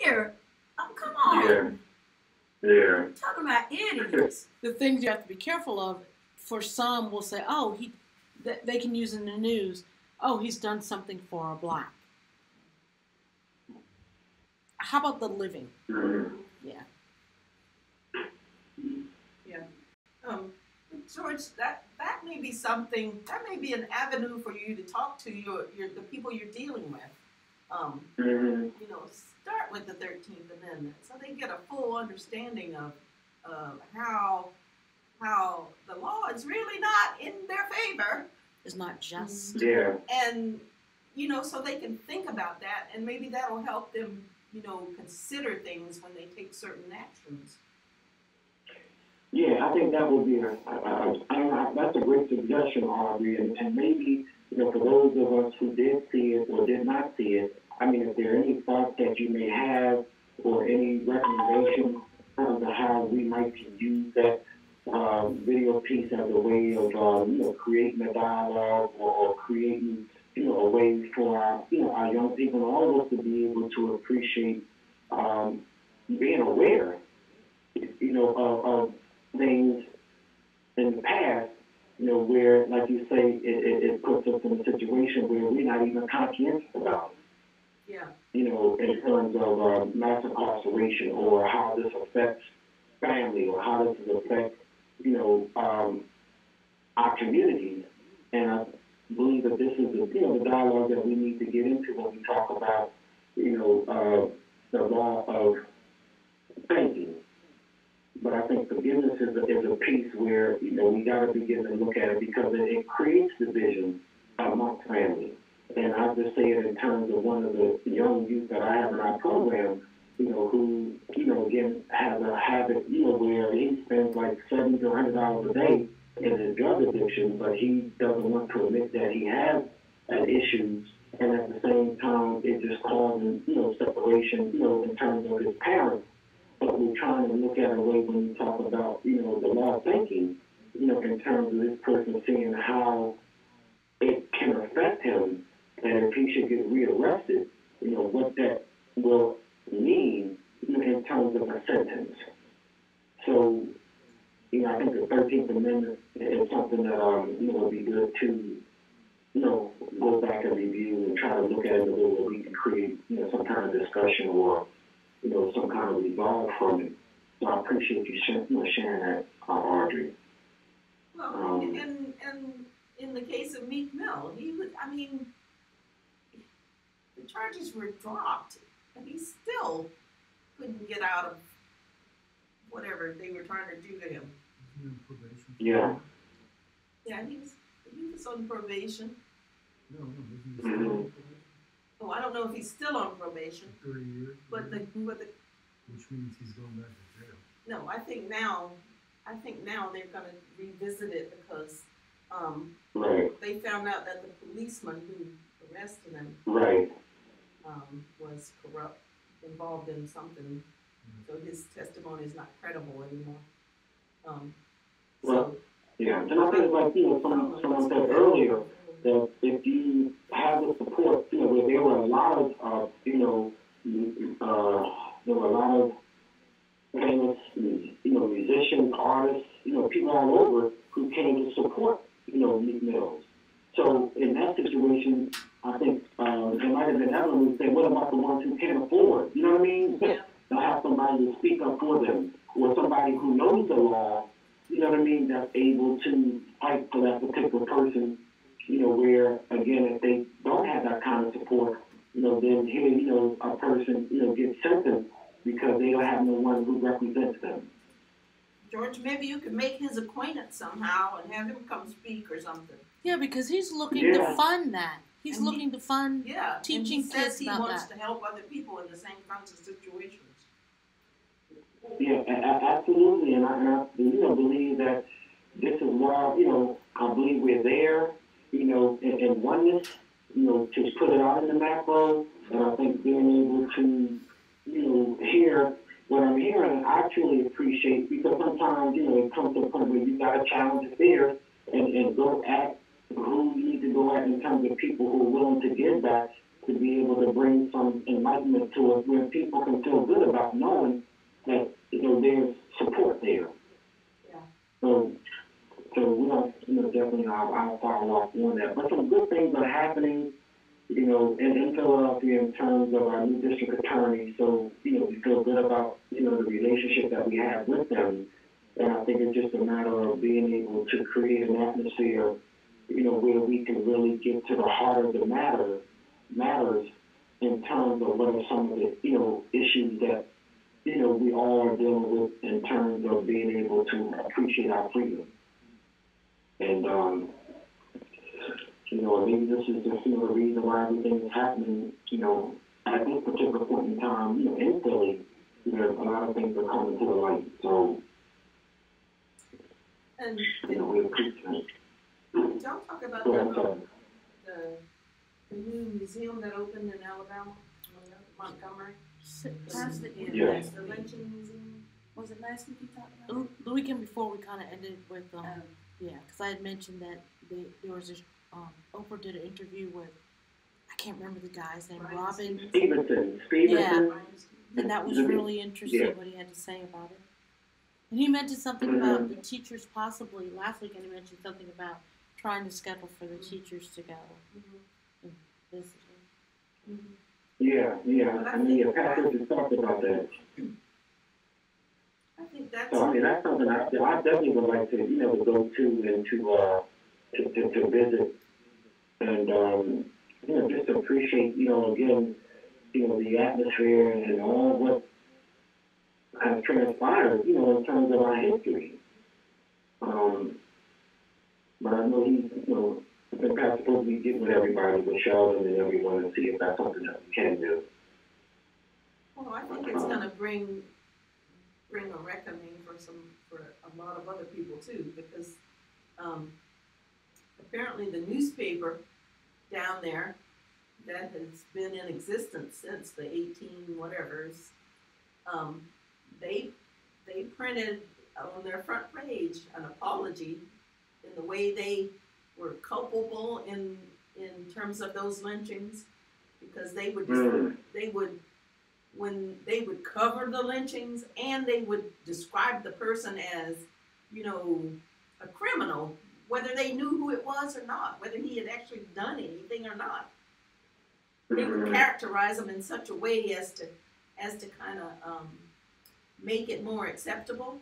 here. Oh, come on. Yeah. Yeah. Talking about idiots. The things you have to be careful of, for some will say, oh, they can use in the news, oh, he's done something for a black. How about the living? Mm-hmm. Yeah. Yeah. George, that may be something, that may be an avenue for you to talk to the people you're dealing with. Mm-hmm. You know, start with the 13th Amendment so they get a full understanding of how the law is really not in their favor. It's not just. Yeah. And, you know, so they can think about that, and maybe that'll help them, you know, consider things when they take certain actions. Yeah, I think that would be that's a great suggestion, Audrey, and maybe, you know, for those of us who did see it or did not see it, I mean, if there are any thoughts that you may have or any recommendations on how we might use that video piece as a way of, you know, creating a dialogue or creating, you know, a way for our young people and all of us to be able to appreciate being aware, you know, of things in the past, you know, where, like you say, it puts us in a situation where we're not even conscientious about it. Yeah. You know, in terms of mass incarceration or how this affects family or how this affects, you know, our communities. And I believe that this is the dialogue that we need to get into when we talk about, you know, the law of thinking. But I think forgiveness is a piece where, you know, we got to begin to look at it because it creates division amongst family. And I just say it in terms of one of the young youth that I have in our program, you know, who, you know, again, has a habit, you know, where he spends like $70 to $100 a day in his drug addiction, but he doesn't want to admit that he has issues. And at the same time, it just causes, you know, separation, you know, in terms of his parents. But we're trying to look at a way when we talk about, you know, the law of thinking, you know, in terms of this person seeing how it can affect him, and if he should get rearrested, you know, what that will mean, you know, in terms of a sentence. So, you know, I think the 13th Amendment is something that, you know, would be good to, you know, go back and review and try to look at it a little where we can create, you know, some kind of discussion or, you know, some kind of resolve from it. So I appreciate you sharing that, Audrey. Well, and in the case of Meek Mill, I mean, the charges were dropped, and he still couldn't get out of whatever they were trying to do to him. Yeah. Yeah, he was on probation. No, he was still on probation. Oh, I don't know if he's still on probation. 30 years. But which means he's going back to jail. No, I think now they're going to revisit it because they found out that the policeman who arrested him was corrupt, involved in something, so his testimony is not credible anymore. Yeah, and I think, like, you know, someone said earlier that if you have the support, you know, where there were a lot of, you know, there were a lot of famous, you know, musicians, artists, you know, people all over who came to support, you know, Meek Mills. So in that situation, I think there might have been others who say, what about the ones who can't afford? You know what I mean? Yeah. They'll have somebody to speak up for them, or somebody who knows the law, you know what I mean, that's able to fight for that particular person, you know, where, again, if they don't have that kind of support, you know, then here, you know, a person, you know, gets sentenced because they don't have no one who represents them. George, maybe you could make his acquaintance somehow and have him come speak or something. Yeah, because he's looking to fund that. He's And looking to fund and teaching he kids says he about wants that. to help other people in the same kinds of situations. Yeah, absolutely, and I you know, believe that this is why, you know, I believe we're there, you know, in oneness, you know, to put it out in the macro, and I think being able to, you know, hear what I'm hearing, I truly appreciate, because sometimes, you know, it comes to a point where you got to challenge the fear and go at who you need to go at in terms of people who are willing to give back to be able to bring some enlightenment to it where people can feel good about knowing that, there's support there. Yeah. So we don't, definitely I'll follow up on that. But some good things are happening, in Philadelphia in terms of our new district attorney. So, we feel good about, the relationship that we have with them. And I think it's just a matter of being able to create an atmosphere, where we can really get to the heart of the matters in terms of what are some of the, issues that, we all are dealing with in terms of being able to appreciate our freedom. And, maybe this is just, the reason why everything is happening, at this particular point in time, in Philly, a lot of things are coming to the light. So, And we appreciate it. did y'all talk about Go ahead, sorry. the new museum that opened in Alabama, Montgomery? Past the end. Yeah. The lynching museum. Was it last week you talked about it? The weekend before, we kind of ended with, Oh. yeah, because I had mentioned that there was this, Oprah did an interview with, I can't remember the guy's name, Brian Robin, Stevenson. Yeah. and that was really interesting Yeah. what he had to say about it. And he mentioned something about the teachers possibly, last weekend he mentioned something about trying to schedule for the teachers to go and visit him. Yeah. Patrick has talked about that. I think that's. So, that's something I definitely would like to, to go to and to visit. And, just to appreciate, again, the atmosphere and all what has transpired, in terms of our history. But I know he's, I think Pat's supposed to be getting with everybody, with Sheldon and everyone, and see if that's something that we can do. Well, I think it's going to bring a reckoning for a lot of other people too, because apparently the newspaper down there that has been in existence since the 18 whatevers, they printed on their front page an apology in the way they were culpable in terms of those lynchings, because they would when they would cover the lynchings and they would describe the person as, a criminal, whether they knew who it was or not, whether he had actually done anything or not. They would characterize them in such a way as to kind of make it more acceptable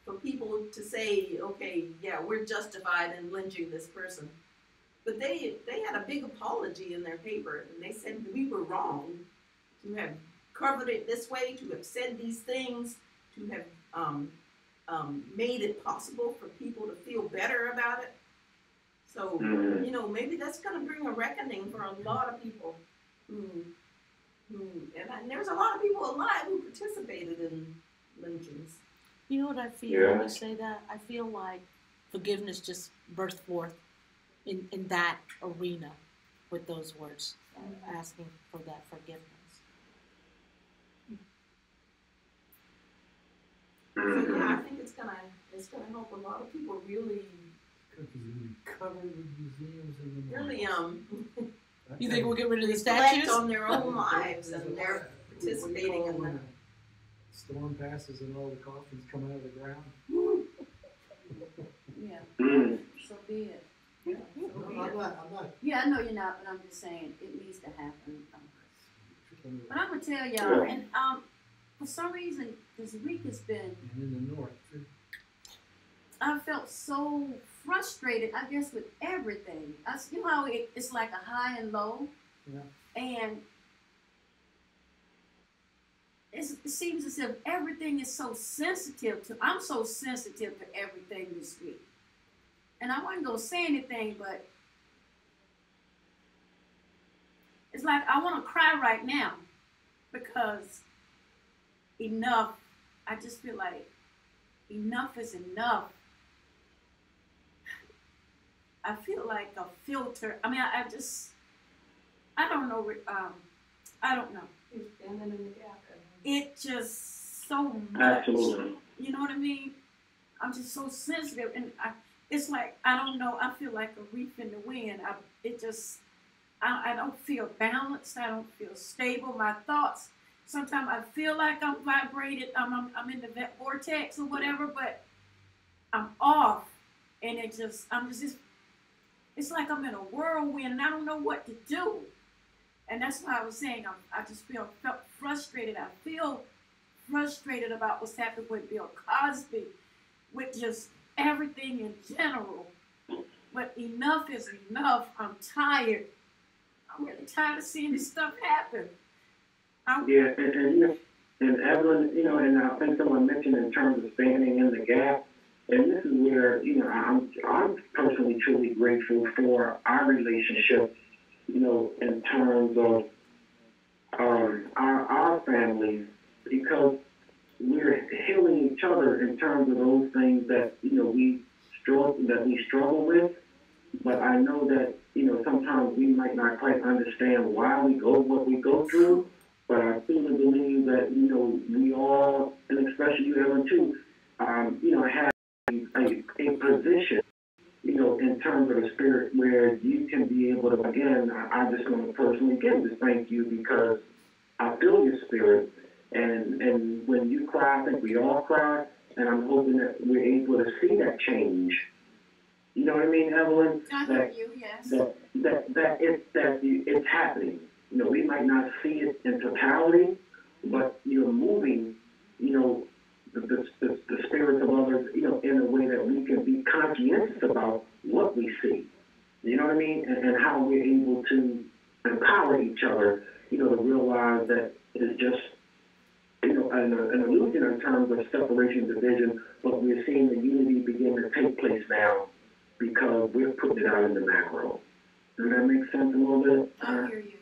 for people to say, okay, yeah, we're justified in lynching this person. But they had a big apology in their paper, and they said we were wrong to have covered it this way, to have said these things, to have made it possible for people to feel better about it. So, maybe that's going to bring a reckoning for a lot of people and there's a lot of people alive who participated in lynchings. You know what I feel when you say that? I feel like forgiveness just burst forth in that arena with those words, asking for that forgiveness. So yeah, I think it's gonna help a lot of people really, Country's gonna be covered with museums and really You think we'll get rid of the reflect statues? on their own lives and they're participating in that. Storm passes and all the coffins come out of the ground. Yeah, so be it. No, I'm not. Yeah, I know you're not, but I'm just saying it needs to happen. But I'm gonna tell y'all, and for some reason this week has been. And in the north too. I felt so frustrated, I guess, with everything. You know how it's like a high and low? Yeah. And it seems as if everything is so sensitive to, I'm so sensitive to everything this week. And I wasn't going to say anything, but it's like I want to cry right now because enough, I just feel like enough is enough. I feel like a filter. I mean, I don't know. I don't know. You're standing in the gap. It just so much. Absolutely. You know what I mean? I'm just so sensitive, and it's like I don't know. I feel like a reef in the wind. I don't feel balanced. I don't feel stable. My thoughts, sometimes I feel like I'm vibrated. I'm in the vortex or whatever, but I'm off. And it's like I'm in a whirlwind and I don't know what to do. And that's why I was saying I just felt frustrated. I feel frustrated about what's happened with Bill Cosby, with just everything in general. But enough is enough. I'm tired. I'm really tired of seeing this stuff happen. Yeah, and Evelyn, and I think someone mentioned in terms of standing in the gap, and this is where, I'm personally truly grateful for our relationship, in terms of our families, because we're healing each other in terms of those things that, we struggle with. But I know that, sometimes we might not quite understand why we go what we go through. But I truly believe that, we all, and especially you, Ellen, too, have a position, in terms of the spirit where you can be able to, again, I just want to personally, again, just thank you because I feel your spirit. And when you cry, I think we all cry. And I'm hoping that we're able to see that change. You know what I mean, Evelyn? I hear you, yes. That it's happening. We might not see it in totality, but you're moving, the spirits of others, in a way that we can be conscientious about what we see. You know what I mean? And how we're able to empower each other, to realize that it's just, an illusion in terms of separation, division, but we're seeing the unity begin to take place now because we're putting it out in the macro. Does that make sense a little bit? I hear you.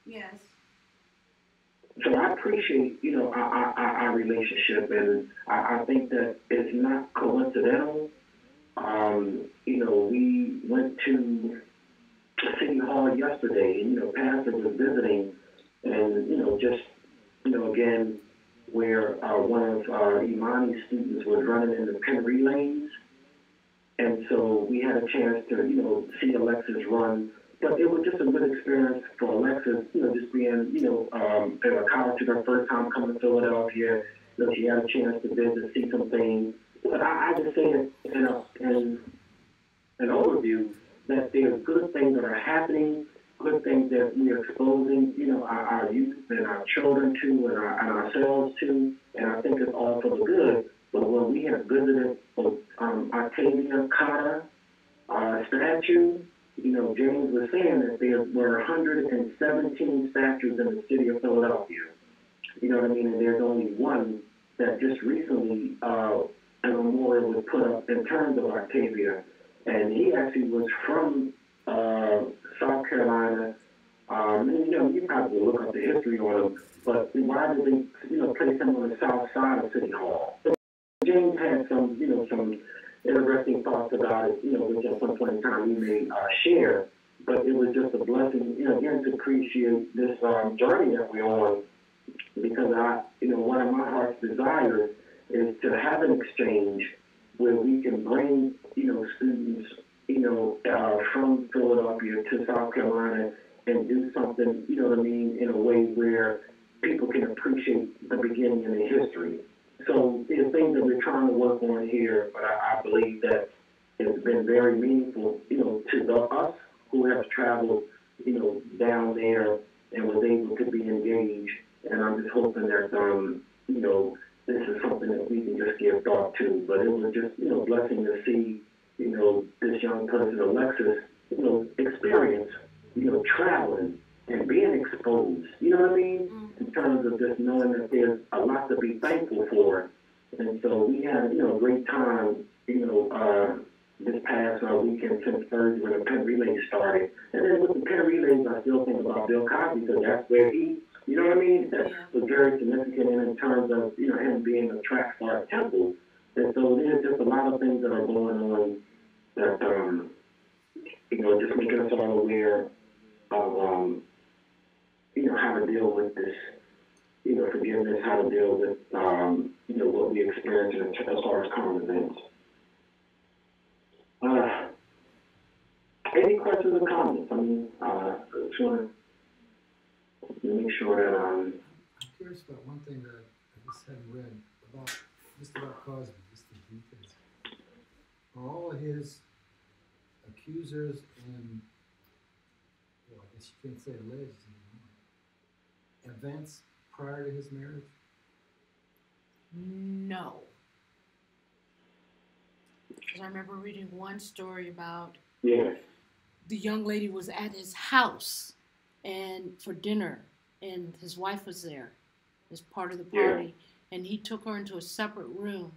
Yes. So I appreciate, our relationship, and I think that it's not coincidental. We went to City Hall yesterday, and, Pastor was visiting, and, again, where one of Imani's students was running in the Penn relays. And so we had a chance to, see Alexis run. But it was just a good experience for Alexis, just being, in a college, her first time coming to Philadelphia. She had a chance to visit, see some things. But I just say that, in an overview, that there's good things that are happening, good things that we're exposing, our youth and our children to, and ourselves to, and I think it's all for the good. But when we have visited Octavia Carter statue, James was saying that there were 117 statues in the city of Philadelphia. You know what I mean? And there's only one that just recently a memorial was put up in terms of Octavia. And he actually was from South Carolina. And, you probably look up the history on him, but why did they, place him on the south side of City Hall? James had some interesting thoughts about it, which at some point in time we may share. But it was just a blessing, again, to appreciate this journey that we're on, because one of my heart's desires is to have an exchange where we can bring, students, from Philadelphia to South Carolina and do something, in a way where people can appreciate the beginning and the history. So there's things that we're trying to work on here, but I believe that it's been very meaningful, to us who have traveled, down there and was able to be engaged. And I'm just hoping that, this is something that we can just give thought to. But it was just, blessing to see, this young person, Alexis, experience, traveling and being exposed. You know what I mean? In terms of just knowing that there's a lot to be thankful for. And so we had, a great time, this past weekend since Thursday when the Penn Relays started. And then with the Penn Relays, I still think about Bill Cosby, because that's where he, you know what I mean? That was very significant in terms of, him being a track star at Temple. And so there's just a lot of things that are going on that, just making us all aware of, how to deal with this, forgiveness, how to deal with, what we experience as far as common events. Any questions or comments? I mean, Which one? Make sure that I'm curious about one thing that I just hadn't read about, just about Cosby, just the details. Are all of his accusers and, well, I guess you can't say alleged anymore, events prior to his marriage? No. Because I remember reading one story about yeah. the young lady was at his house and for dinner, and his wife was there as part of the party, and he took her into a separate room,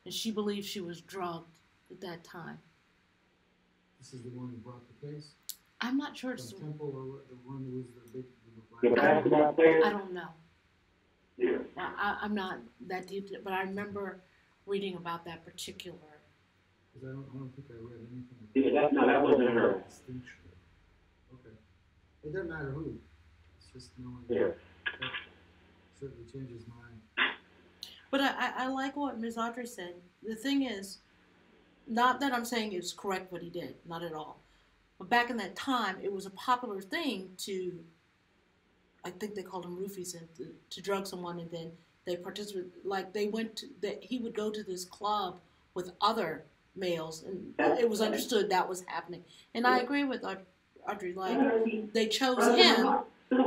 and she believed she was drugged at that time. This is the one who brought the case? I'm not sure it's From Temple, or the one who was the big, The basketball player? I don't know. Yeah. I'm not that deep, but I remember reading about that particular. Because I don't think I read anything Yeah, that wasn't her. distinction. Okay. It doesn't matter who. It's just knowing Yeah. that certainly changes mind. But I like what Ms. Audrey said. The thing is, not that I'm saying it's correct what he did, not at all. But back in that time, it was a popular thing to, I think they called them roofies, and to drug someone, and then they participated. Like they went to, that he would go to this club with other males, and it was understood that was happening. And I agree with Audrey. Like they chose him, but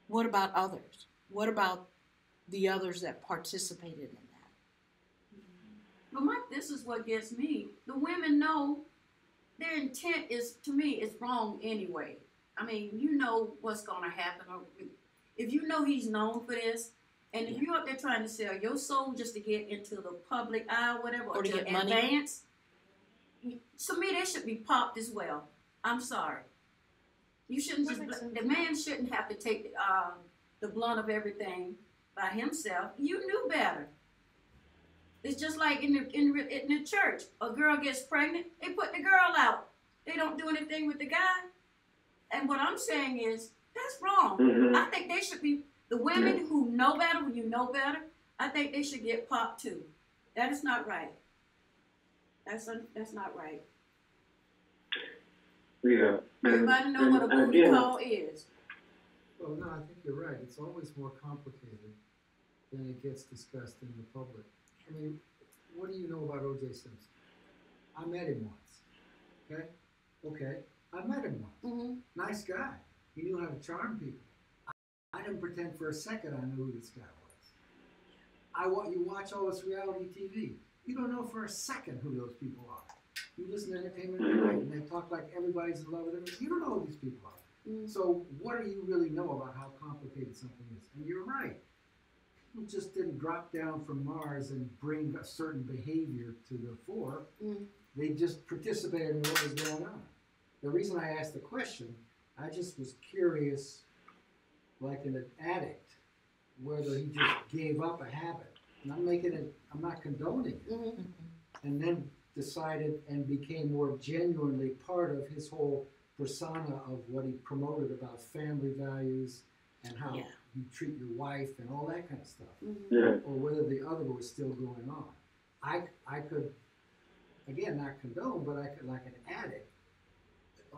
what about others? What about the others that participated in that? But this is what gets me. The women know their intent is, to me, is wrong anyway. I mean, you know what's going to happen. If you know he's known for this, and if you're out there trying to sell your soul just to get into the public eye, whatever, Or to get money. advance, to me, they should be popped as well. I'm sorry. You shouldn't That just, makes sense. the man shouldn't have to take the blunt of everything by himself. You knew better. It's just like in the church. A girl gets pregnant, they put the girl out. They don't do anything with the guy. And what I'm saying is, that's wrong. Mhm. I think they should be, the women who know better, when you know better, I think they should get popped too. That is not right. That's not right. Yeah. Everybody know what a booty call is. Well, no, I think you're right. It's always more complicated than it gets discussed in the public. I mean, what do you know about O.J. Simpson? I met him once. Okay, I met him once. Mm-hmm. Nice guy. He knew how to charm people. I didn't pretend for a second I knew who this guy was. You watch all this reality TV. You don't know for a second who those people are. You listen to Entertainment Tonight and they talk like everybody's in love with them. You don't know who these people are. Mm-hmm. So what do you really know about how complicated something is? And you're right. People just didn't drop down from Mars and bring a certain behavior to the fore. Mm-hmm. They just participated in what was going on. The reason I asked the question, I just was curious, like an addict, whether he just gave up a habit. And I'm not condoning it. Mm-hmm. And then decided and became more genuinely part of his whole persona of what he promoted about family values and how you treat your wife and all that kind of stuff. Mm-hmm. Yeah. Or whether the other was still going on. I could, again, not condone, but I could, like an addict,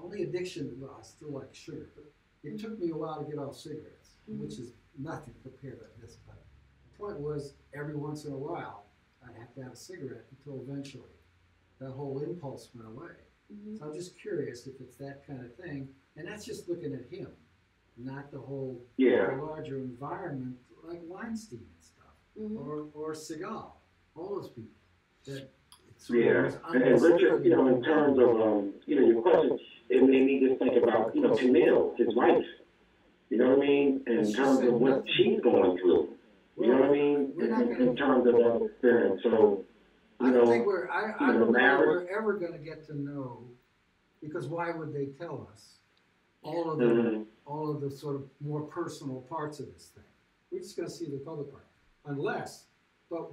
only addiction, well, I still like sugar, but it took me a while to get off cigarettes, which is nothing compared to this. But the point was, every once in a while, I'd have to have a cigarette until eventually that whole impulse went away. Mm-hmm. So I'm just curious if it's that kind of thing, and that's just looking at him, not the whole Yeah. the larger environment, like Weinstein and stuff, Mm-hmm. or Seagal, all those people. That sort of Yeah. was And Richard, in terms of, your question, it made me just think about, Camille, his wife. You know what I mean? In terms of what she's going through. You know what I mean? In terms of that experience. So, I don't think we're marriage. ever going to get to know, because why would they tell us all of the sort of more personal parts of this thing? We're just going to see the public part, unless. But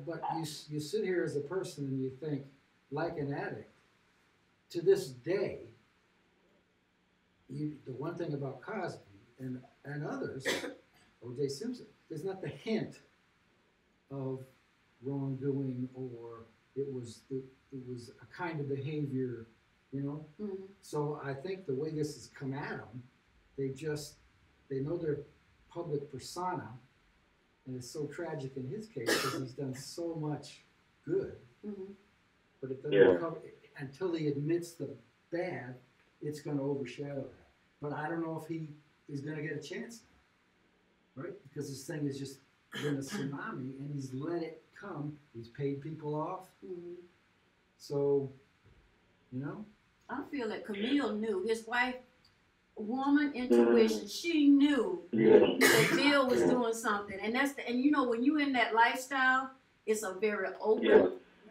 you sit here as a person and you think, like an addict, to this day. The one thing about Cosby and others, O.J. Simpson, there's not the hint of wrongdoing or it was a kind of behavior, you know. Mhm. So I think the way this has come at them, they know their public persona, and it's so tragic in his case because he's done so much good, Mhm. but it doesn't Yeah. cover until he admits the bad. It's going to overshadow that. But I don't know if he is going to get a chance now, right? Because this thing has just been a tsunami, and he's let it come. He's paid people off, Mhm. so you know. I feel that Camille knew his wife, woman intuition. She knew Yeah. that Bill was doing something, and and you know when you in that lifestyle, it's a very open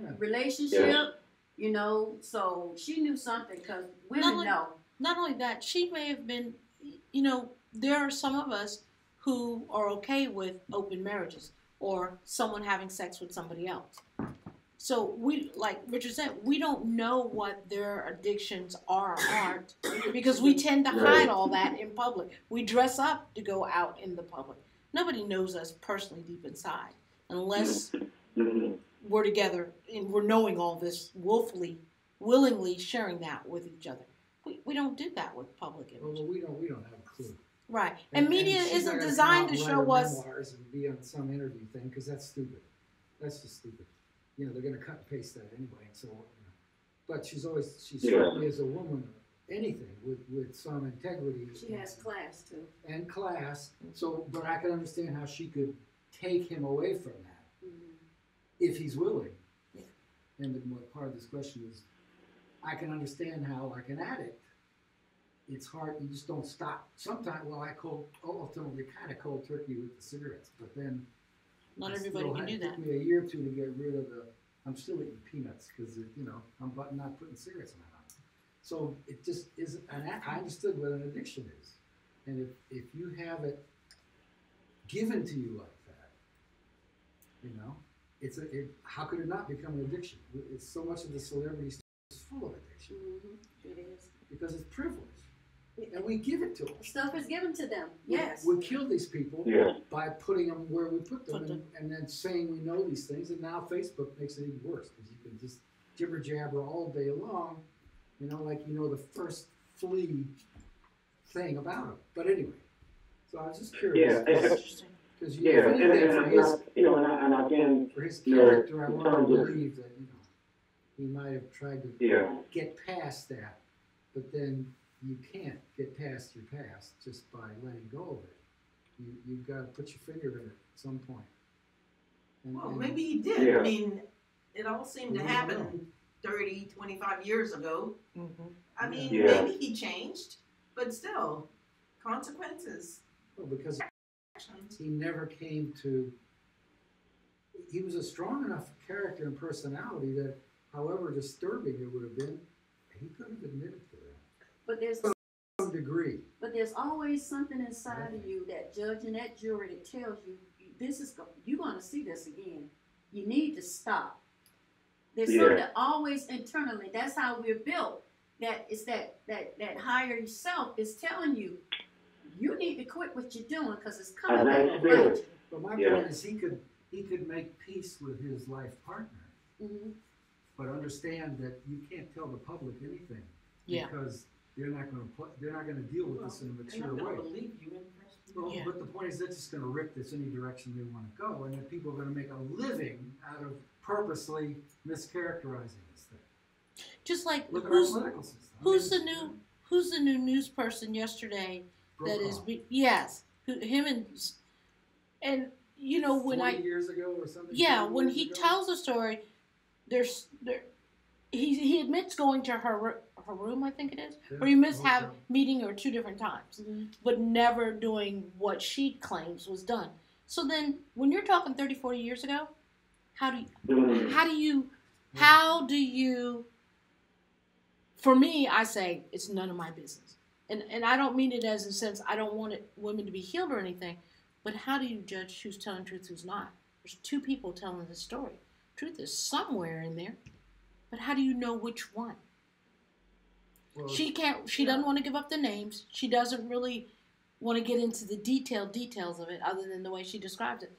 Yeah. relationship. Yeah. You know, so she knew something because women Not only- know. Not only that, she may have been, you know, there are some of us who are okay with open marriages or someone having sex with somebody else. So we, like Richard said, we don't know what their addictions are or aren't because we tend to hide all that in public. We dress up to go out in the public. Nobody knows us personally deep inside unless Mhm. we're together and we're knowing all this willingly sharing that with each other. We don't do that with public Well, images. we don't have a clue. Right. And media she's isn't not gonna designed come to out and show write her us. memoirs and be on some interview thing because that's stupid. That's just stupid. You know, they're going to cut and paste that anyway. So, you know. But she certainly is a woman, anything with some integrity. She has class too. and class. So, but I can understand how she could take him away from that Mhm. if he's willing. Yeah. And what part of this question is, I can understand how, like an addict, it's hard. You just don't stop. Sometimes, well, ultimately kind of cold turkey with the cigarettes, but then Not I everybody still can do It that. took me a year or two to get rid of the. I'm still eating peanuts because you know I'm not putting cigarettes in my mouth. So it just isn't. And I understood what an addiction is, and if you have it given to you like that, you know, how could it not become an addiction? It's so much of the celebrity stuff is full of addiction Mhm. It is. because it's privilege, and we give it to them. Stuff is given to them. Yes. We kill these people Yeah. by putting them where we put them, Put them. and then saying we know these things. And now Facebook makes it even worse because you can just jibber jabber all day long, you know, like you know the first flea thing about them. But anyway, so I was just curious Yeah. Interesting. because Yeah. if anything, And again, for his you know, character, I in want to terms of- believe that he might have tried to yeah. get past that, but then you can't get past your past just by letting go of it. You've got to put your finger in it at some point. Well, maybe he did. Yeah. I mean, it all seemed to We don't happen know. 30, 25 years ago. I mean, Yeah. maybe he changed, but still, consequences. Well, because Actions. he never came to. He was a strong enough character and personality that, however disturbing it would have been, he could have admitted to that But there's to some degree. But there's always something inside of you, that judge and that jury, that tells you you're going to see this again. You need to stop. There's Yeah. something always internally. That's how we're built. That it's that higher self is telling you, you need to quit what you're doing because it's coming And back that's to bite spirit. But my Yeah. point is, he could make peace with his life partner, you. Mhm. but understand that you can't tell the public anything Yeah. because they're not going to deal with this in a They're mature not way. going to believe you in person. Well, Yeah. but the point is, they're just going to rip this any direction they want to go, and then people are going to make a living out of purposely mischaracterizing this thing. Just like Look at our who's political system. I who's mean, the new news person yesterday that is Brokaw. yes, him and you know when 40 years ago or something. yeah 40 when years he ago? tells the story, he admits going to her room, I think it is, Yeah, or he missed hotel. have meeting her 2 different times, but never doing what she claims was done. So then, when you're talking 30, 40 years ago, how do you? For me, I say it's none of my business, and I don't mean it as a sense I don't want women to be healed or anything, but how do you judge who's telling truth, who's not? There's 2 people telling the story. Truth is somewhere in there, but how do you know which one? Well, She doesn't want to give up the names. She doesn't really want to get into the details of it other than the way she describes it.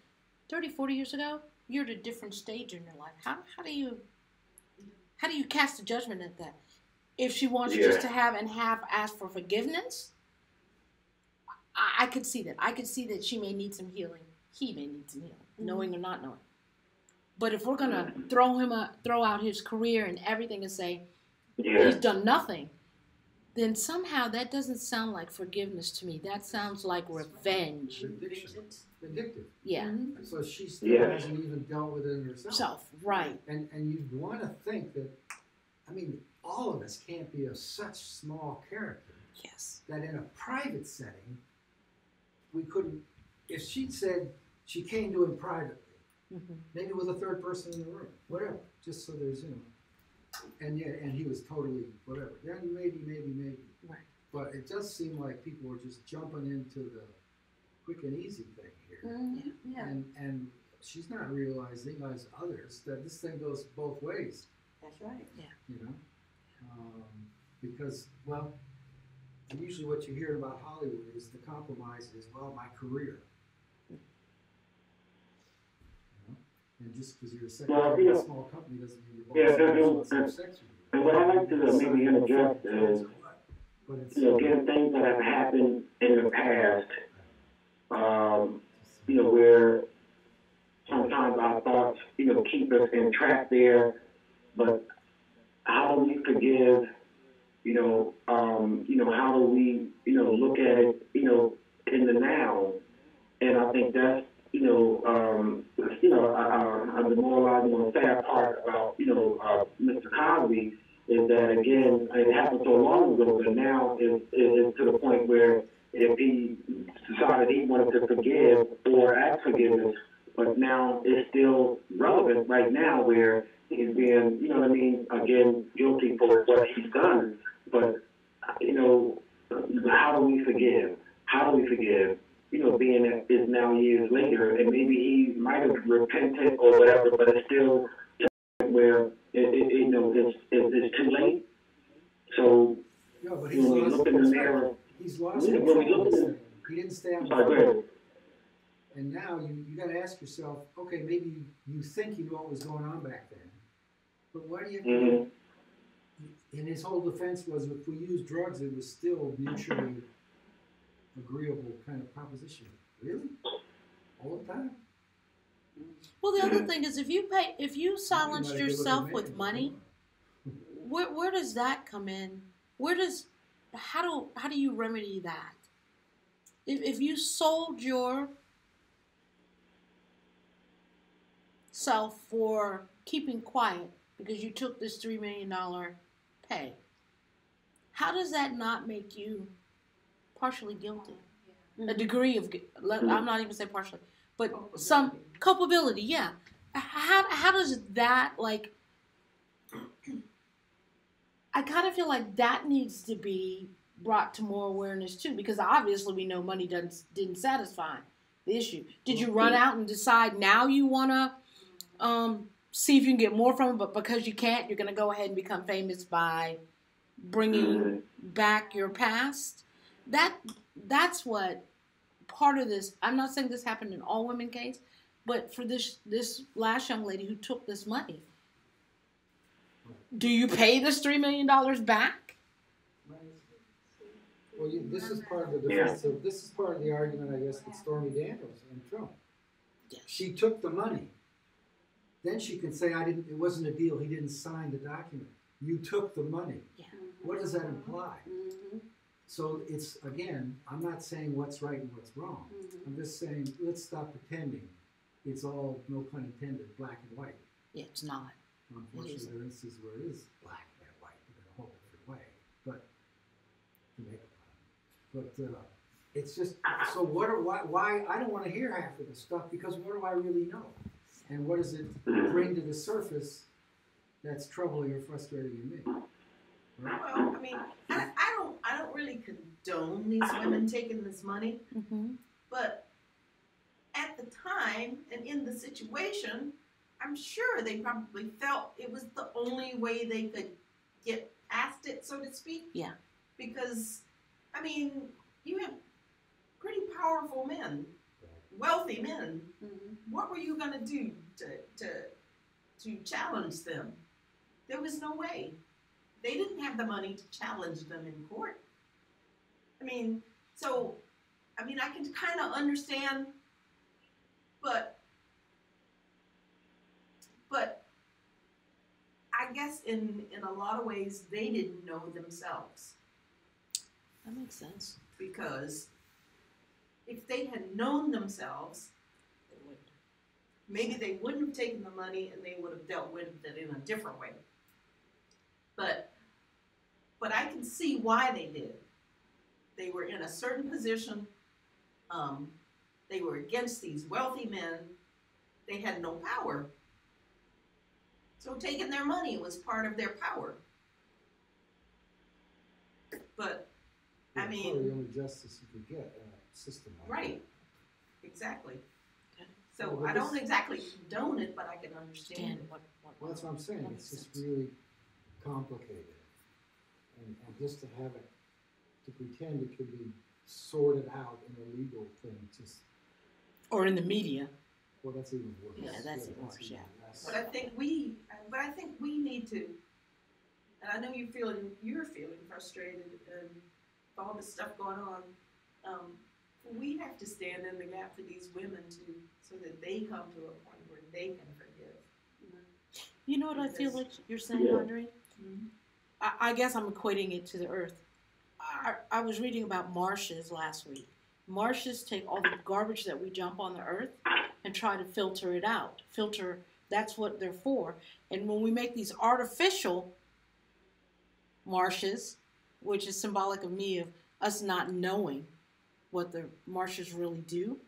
30, 40 years ago, you're at a different stage in your life. How do you how do you cast a judgment at that? If she wants Yeah. just to have asked for forgiveness, I could see that. I could see that she may need some healing. He may need some healing, knowing or not knowing. But if we're gonna throw out his career and everything and say Yeah. he's done nothing, then somehow that doesn't sound like forgiveness to me. That sounds like revenge. Addiction. Addictive. Yeah, So she still Yeah. hasn't even dealt with it herself. self, right. And you'd want to think that, I mean, all of us can't be of such small character Yes. that in a private setting, we couldn't, if she'd said she came to him privately, Mm-hmm. maybe with a third person in the room, whatever, just so there's, and yeah, and he was totally whatever. Yeah, maybe. Right. But it does seem like people are just jumping into the quick and easy thing here. Yeah, And she's not realizing, as others, that this thing goes both ways, that's right. you know? Because, well, usually what you hear about Hollywood is the compromise is, well, my career. You know? And just because you're a secretary in a small company doesn't mean you're Yeah, both sex with you. And what I like to maybe interject is, But it's, given things that have happened in the past, where sometimes our thoughts, keep us entrapped there, but how do we forgive, how do we, look at it, in the now? And I think that's, the demoralizing and sad part about, Mr. Cosby is that, again, it happened so long ago, but now it's to the point where if he decided he wanted to forgive or ask forgiveness, but now it's still relevant right now where he's being, again, guilty for what he's done. But, how do we forgive? How do we forgive? Being that it's now years later, and maybe he might have repented or whatever, but it's still where it's too late. So yeah, but when we look in the mirror, he's lost when we control look of this in thing. He didn't stay on sorry, go ahead. And now you got to ask yourself, okay, maybe you think you know what was going on back then, but why do you? Mhm. And his whole defense was, if we use drugs, it was still mutually agreeable kind of proposition. Really? All the time? Well, the other thing is, if you silenced yourself with money, where does that come in? How do you remedy that? If you sold your self for keeping quiet because you took this $3 million pay, how does that not make you partially guilty? A degree of, I'm not even saying partially, but some culpability, yeah. How does that, like, I kind of feel like that needs to be brought to more awareness too, because obviously we know money didn't satisfy the issue. Did you run out and decide now you want to see if you can get more from it, but because you can't, you're going to go ahead and become famous by bringing back your past? That's what part of this, I'm not saying this happened in all women case, but for this last young lady who took this money, do you pay this $3 million back? Well, this is part of the defense. So this is part of the argument, I guess, with Stormy Daniels and Trump. Yes. She took the money. Then she can say, it wasn't a deal. He didn't sign the document. You took the money. Yeah. What does that imply? Mm-hmm. So it's, again, I'm not saying what's right and what's wrong. I'm just saying, let's stop pretending it's all, no pun intended, black and white. Yeah, it's not. Unfortunately, there are instances where it is black and white in a whole different way. But, it's just, so why, I don't want to hear half of this stuff, because what do I really know? And what does it bring to the surface that's troubling or frustrating in me? Right? Well, I mean, I don't really condone these women taking this money, Mm-hmm. but at the time and in the situation, I'm sure they probably felt it was the only way they could get past it, so to speak. Yeah. Because, I mean, you have pretty powerful men, wealthy men. Mm-hmm. What were you going to do to challenge them? There was no way. They didn't have the money to challenge them in court. I mean, so, I mean, I can kind of understand, but I guess in a lot of ways, they didn't know themselves. That makes sense. Because if they had known themselves, maybe they wouldn't have taken the money and they would have dealt with it in a different way. But I can see why they did. They were in a certain position. They were against these wealthy men. They had no power. So taking their money was part of their power. But, I Probably mean, the only justice you could get in a system like that. right, exactly. Okay. So Well, I don't exactly condone it, but I can understand Dan, it. Well, that's what I'm saying, That it's makes just really complicated. And just to have it, to pretend it could be sorted out in a legal thing, just, Or in the media. well, that's even worse. Yeah, that's even worse, even yeah. less. But I think we need to, and I know you're feeling frustrated and all this stuff going on. We have to stand in the gap for these women too, so that they come to a point where they can forgive. You know what I feel Because- like you're saying, Yeah. Andre? I guess I'm equating it to the earth. I was reading about marshes last week. Marshes take all the garbage that we dump on the earth and try to filter it out. That's what they're for. And when we make these artificial marshes, which is symbolic of me, of us not knowing what the marshes really do,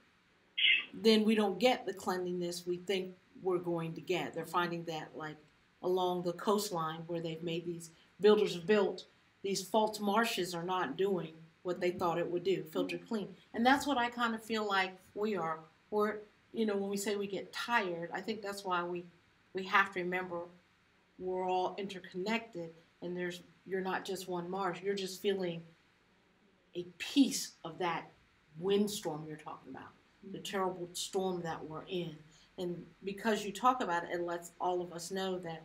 then we don't get the cleanliness we think we're going to get. They're finding that, like, along the coastline where they've made these, builders have built, these false marshes are not doing what they thought it would do, filter clean. And that's what I kind of feel like we are. We're, when we say we get tired, I think that's why we have to remember we're all interconnected, and you're not just one marsh, you're just feeling a piece of that windstorm you're talking about, the terrible storm that we're in. And because you talk about it, it lets all of us know that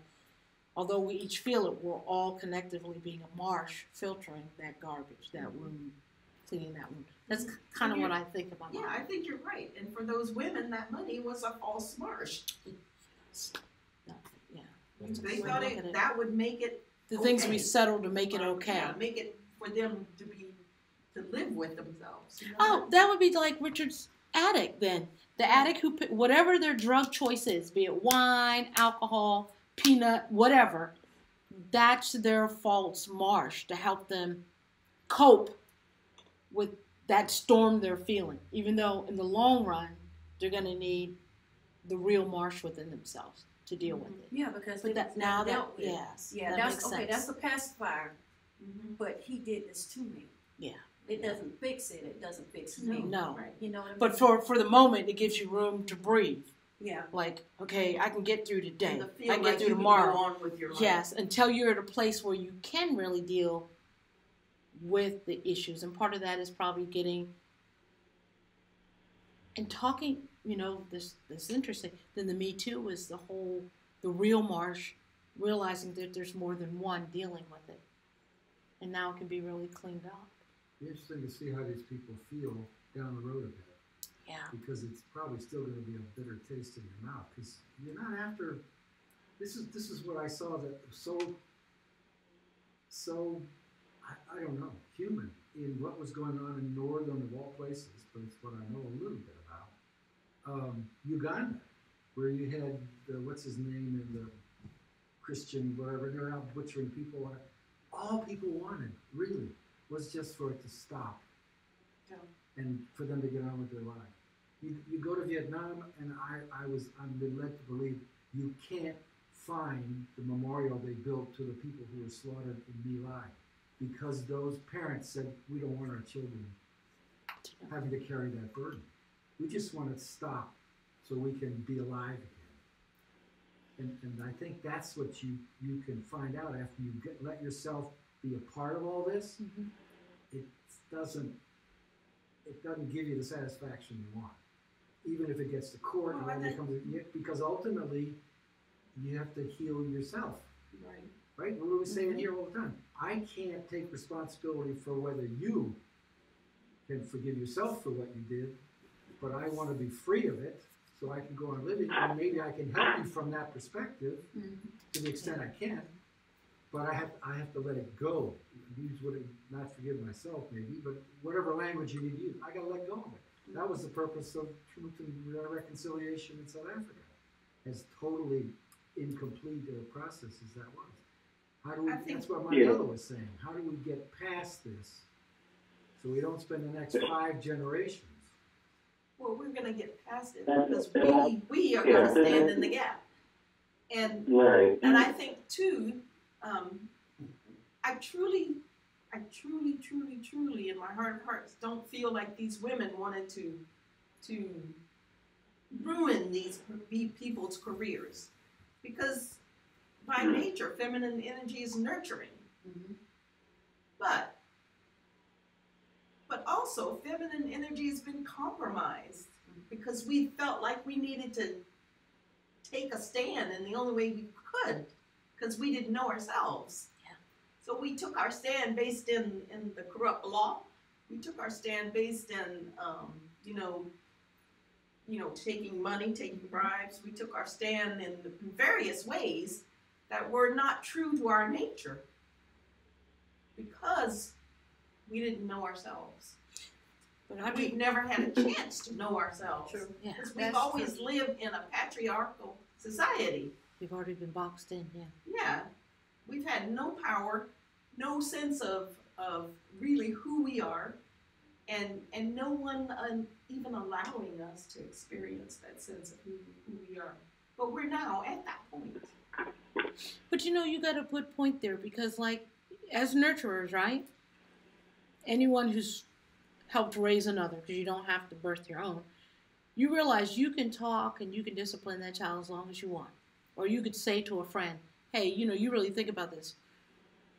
although we each feel it, we're all collectively being a marsh, filtering that garbage, that room, cleaning that room. That's kind of what I think about. Yeah, I think you're right. And for those women, that money was a false marsh. Yeah. They We're thought looking at that would make it the things we okay. settle to make it okay. Yeah, make it for them to live with themselves. You know? Oh, that would be like Richard's addict then. The addict who, whatever their drug choice is, be it wine, alcohol, peanut, whatever, that's their false marsh to help them cope with that storm they're feeling. Even though in the long run, they're going to need the real marsh within themselves to deal with it. Yeah, because But they that was now never that, dealt with. yes, Yeah, that that's makes okay. sense. That's a pacifier, Mhm. but he did this to me. Yeah. It doesn't fix it. It doesn't fix me. No. Right. You know what I mean? But for the moment, it gives you room to breathe. yeah, Like, okay, I can get through today. And to I feel can like get through you can tomorrow. go on with your life. Yes, until you're at a place where you can really deal with the issues. And part of that is probably getting and talking, this is interesting. Then the Me Too was the real marsh, realizing that there's more than one dealing with it. And now it can be really cleaned up. Be interesting to see how these people feel down the road a bit, Yeah. because it's probably still going to be a bitter taste in your mouth, because you're not after, this is what I saw that so I don't know, human in what was going on in northern of all places, but it's what I know a little bit about. Uganda, where you had, what's his name, and the Christian, whatever, they're out butchering people. All people wanted, really, was just for it to stop. Yeah. And for them to get on with their life. You go to Vietnam, and I'm been led to believe you can't find the memorial they built to the people who were slaughtered in My Lai, because those parents said, we don't want our children having to carry that burden. We just want it stopped so we can be alive again. And I think that's what you can find out after you let yourself be a part of all this. Mm-hmm. It doesn't give you the satisfaction you want, even if it gets to court, Well, and then it comes, because ultimately you have to heal yourself. Right. right? What are we saying here all the time? I can't take responsibility for whether you can forgive yourself for what you did, but I want to be free of it so I can go on living, and maybe I can help you from that perspective to the extent I can, but I have to let it go. Use what it, not forgive myself maybe, but whatever language you need to use, I got to let go of it. That was the purpose of Truth and Reconciliation in South Africa. As totally incomplete a process as that was. How do we, that's what my mother was saying. How do we get past this so we don't spend the next 5 generations? Well, we're gonna get past it because we are gonna stand in the gap. And and I think too, I truly in my heart of hearts don't feel like these women wanted to ruin these people's careers, because by nature feminine energy is nurturing, but also feminine energy has been compromised because we felt like we needed to take a stand, and the only way we could, because we didn't know ourselves. So we took our stand based in the corrupt law. We took our stand based in taking money, taking bribes. We took our stand in various ways that were not true to our nature because we didn't know ourselves. But we've never had a chance to know ourselves. True. Yeah, because we've always lived in a patriarchal society. We've already been boxed in, Yeah. We've had no power, no sense of really who we are, and no one even allowing us to experience that sense of who we are. But we're now at that point. But you got to put point there, because like as nurturers, right? Anyone who's helped raise another, because you don't have to birth your own, you realize you can talk and you can discipline that child as long as you want. Or you could say to a friend, hey, you really think about this.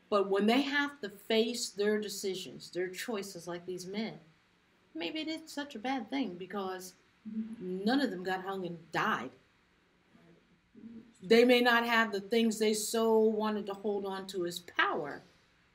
But when they have to face their decisions, their choices like these men, maybe it is such a bad thing because none of them got hung and died. They may not have the things they so wanted to hold on to as power,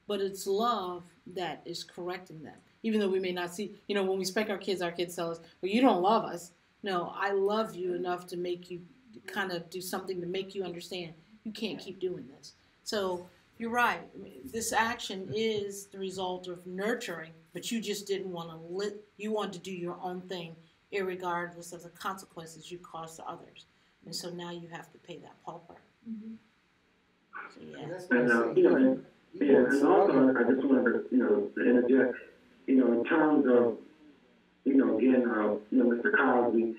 but it's love that is correcting them. Even though we may not see, when we spank our kids tell us, well, you don't love us. No, I love you enough to make you kind of do something to make you understand you can't keep doing this. So you're right. This action is the result of nurturing, but you just didn't want to you wanted to do your own thing, irregardless of the consequences you caused to others. And so now you have to pay that pauper. So yeah. And also I just wanted to interject, in terms of again Mr. Cosby,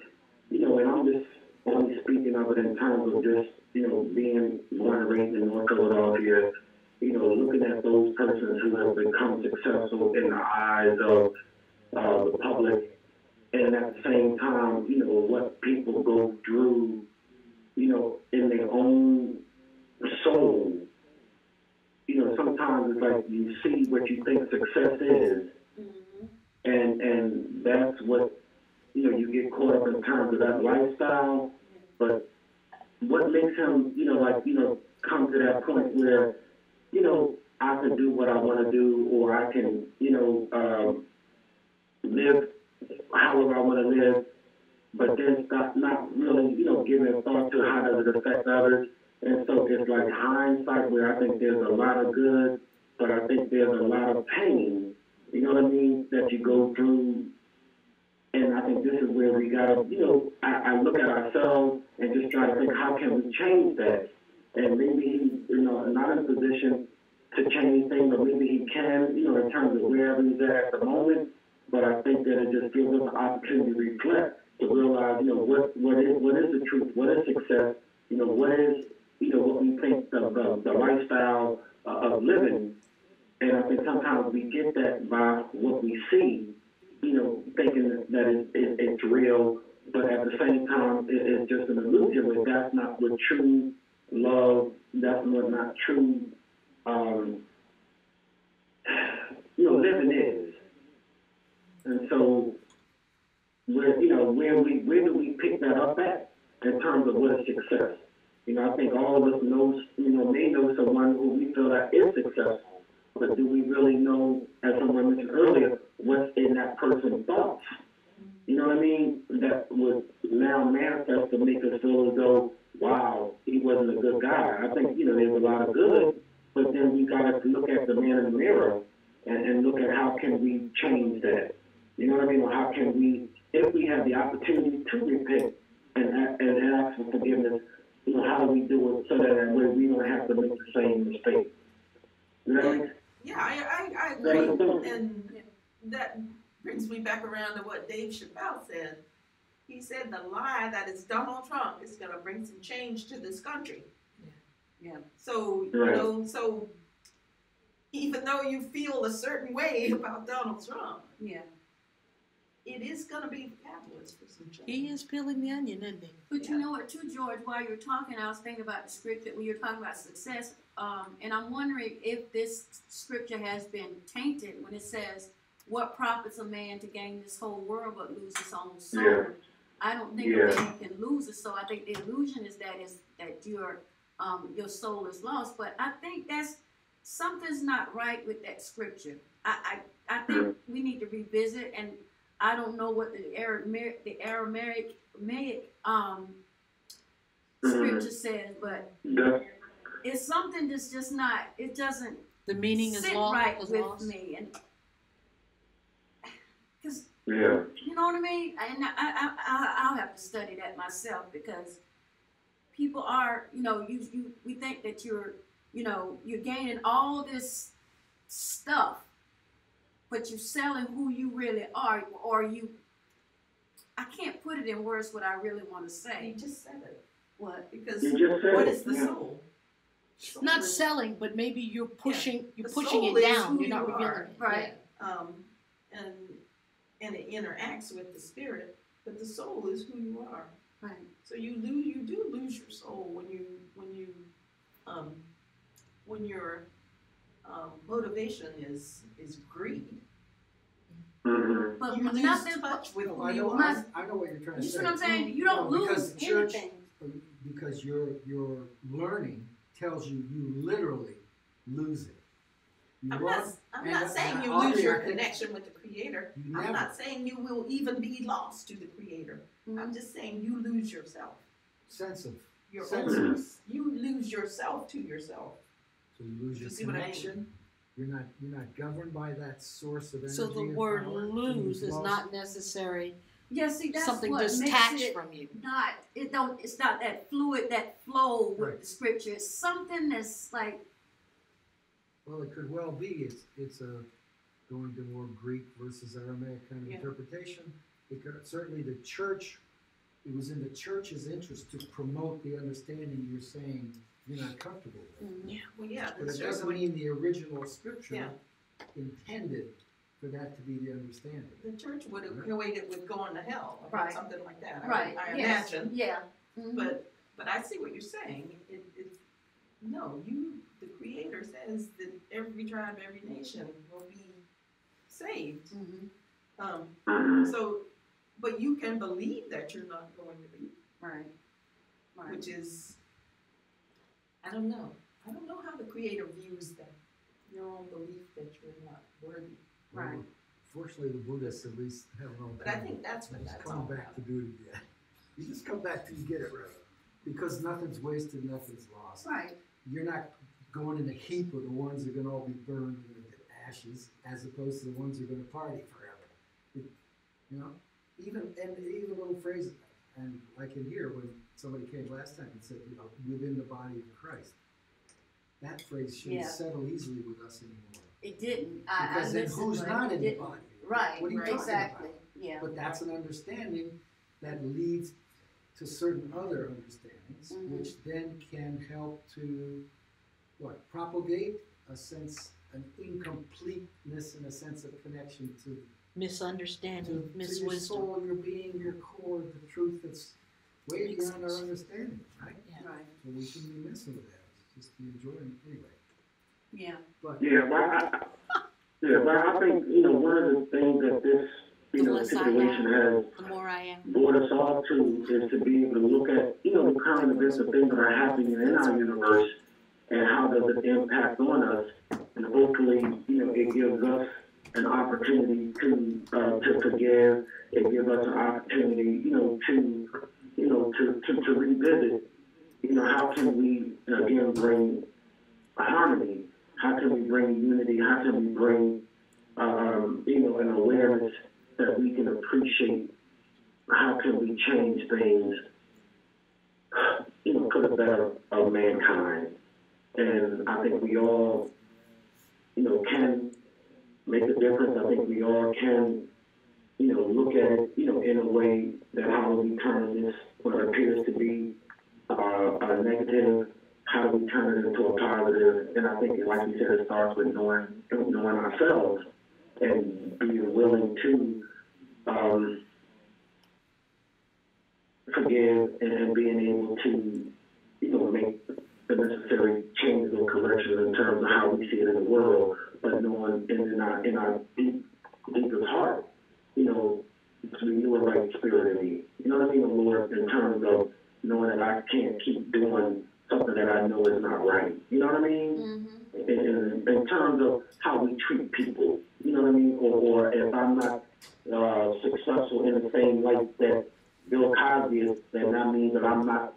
and I'm just only speaking of it in terms of just being born and raised in North Philadelphia, looking at those persons who have become successful in the eyes of the public, and at the same time, what people go through, in their own soul. Sometimes it's like you see what you think success is, and that's what, you get caught up in terms of that lifestyle, but what makes him, come to that point where, I can do what I want to do, or I can, live however I want to live, but then not really, giving a thought to how does it affect others. And so it's like hindsight, where I think there's a lot of good, but I think there's a lot of pain, that you go through. And I think this is where we gotta, I look at ourselves and just try to think, how can we change that? And maybe he's, not in a position to change things, but maybe he can, in terms of wherever he's at the moment. But I think that it just gives us an opportunity to reflect, to realize, what is the truth, what is success, what is, what we think the lifestyle of living. And I think sometimes we get that by what we see, thinking that it's real, but at the same time, it's just an illusion. But that's not what true love, that's what not true, living is. And so, where do we pick that up at in terms of what is success? I think all of us knows, may know someone who we feel that is successful, but do we really know, as someone mentioned earlier, what's in that person's thoughts? You know what I mean? That would now manifest to make us feel as though, wow, he wasn't a good guy. I think, there's a lot of good, but then we got to look at the man in the mirror and look at how can we change that. You know what I mean? Or how can we, if we have the opportunity to repent and ask for forgiveness, how do we do it so that we don't have to make the same mistake? You know what I mean? Yeah, I agree. And that brings me back around to what Dave Chappelle said. He said the lie that is Donald Trump is going to bring some change to this country. Yeah. So, so even though you feel a certain way about Donald Trump, Yeah. it is going to be the catalyst for some change. He is peeling the onion, isn't he? But you know what, too, George, while you were talking, I was thinking about the scripture when you were talking about success, and I'm wondering if this scripture has been tainted when it says, what profits a man to gain this whole world but lose his own soul? Yeah. I don't think Yeah. a man can lose it, so I think the illusion is that your soul is lost, but I think something's not right with that scripture. I think we need to revisit, and I don't know what the Aramaic scripture says, but it's something that's just not. It doesn't The meaning is sit lost. right is with lost. me, and because Yeah. you know what I mean. And I'll have to study that myself because people are, we think that you're gaining all this stuff, but you're selling who you really are, or I can't put it in words what I really want to You say. just said it. What? Because You just said what it, is the yeah. soul? Soul Not is- selling, but maybe you're pushing. You're The pushing soul it is down. who You're not you revealing are, it. right. And it interacts with the spirit, but the soul is who you are. Right. So you do lose your soul when your motivation is greed. Mm-hmm. But You lose nothing. touch with No, who I you know, are. I know what you're trying to You say. see what I'm saying? You No, don't because lose the church- anything. Because your learning tells you literally lose it. You I'm learn- not and- saying and you Audrey, lose your I think connection with the Creator. you I'm never- not saying you will even be lost to the Creator. I'm just saying you lose yourself. sense of Your sense own, of you lose yourself to yourself. so you lose You your see what I mean? connection. You're not governed by that source of energy. So the and word power. lose is lost. not necessary. Yeah, see, that's Something what detached makes it from you. it's not that fluid, that flow with Right. the scripture. It's something that's like, Well, it could well be. It's a going to more Greek versus Aramaic kind of Yeah. interpretation. Certainly the church. It was in the church's interest to promote the understanding you're saying you're not comfortable with. Well, yeah, But the it church doesn't would, mean the original scripture Yeah. intended for that to be the understanding. the church would equate it with going to hell, or Right. something like that. I yes, imagine. yeah. Mhm. But I see what you're saying. The Creator says that every tribe, every nation will be saved. Mhm. So, but you can believe that you're not going to be, Right. Right. which is, I don't know. I don't know how the Creator views that, your own belief that you're not worthy. Right. Fortunately, the Buddhists at least have no. But I think that's what just that's come all back about. to do it again. You just come back till you get it right, because nothing's wasted, nothing's lost. Right. You're not going in a heap of the ones that are going to all be burned into ashes, as opposed to the ones that are going to party forever. Even little phrases, and like in here when somebody came last time and said, within the body of Christ. That phrase shouldn't Yeah. settle easily with us anymore. It didn't. Because then who's not in the body? Right. What are you talking Exactly. about? Yeah. But that's an understanding that leads to certain other understandings, Mhm. which then can help to propagate a sense, an incompleteness and a sense of connection to Misunderstanding, your miswisdom. soul, your being, your core, the truth that's way Makes beyond our sense. understanding, right? Yeah. Right. So we shouldn't be messing with that. It's just be enjoying it anyway. Yeah. But Yeah, but I think, one of the things that this, The less I situation has, The more I am. brought us all to is to be able to look at, you know, the current events of things that are happening in our universe and how does it impact on us. And hopefully, you know, it gives us an opportunity to forgive. It gives us an opportunity, to revisit, how can we, again, bring harmony? How can we bring unity? How can we bring, an awareness that we can appreciate? How can we change things, for the better of mankind? And I think we all, can make a difference. I think we all can, look at it, in a way that how do we turn this, what appears to be a negative, how do we turn it into a positive? And I think, like you said, it starts with knowing ourselves and being willing to forgive and being able to, make the necessary changes and corrections in terms of how we see it in the world, but knowing in our deepest heart, to renew a right spirit in me. You know what I mean, Lord, in terms of knowing that I can't keep doing something that I know is not right. You know what I mean? Mm-hmm. In terms of how we treat people, you know what I mean? Or if I'm not successful in the same light that Bill Cosby is, then that means that I'm not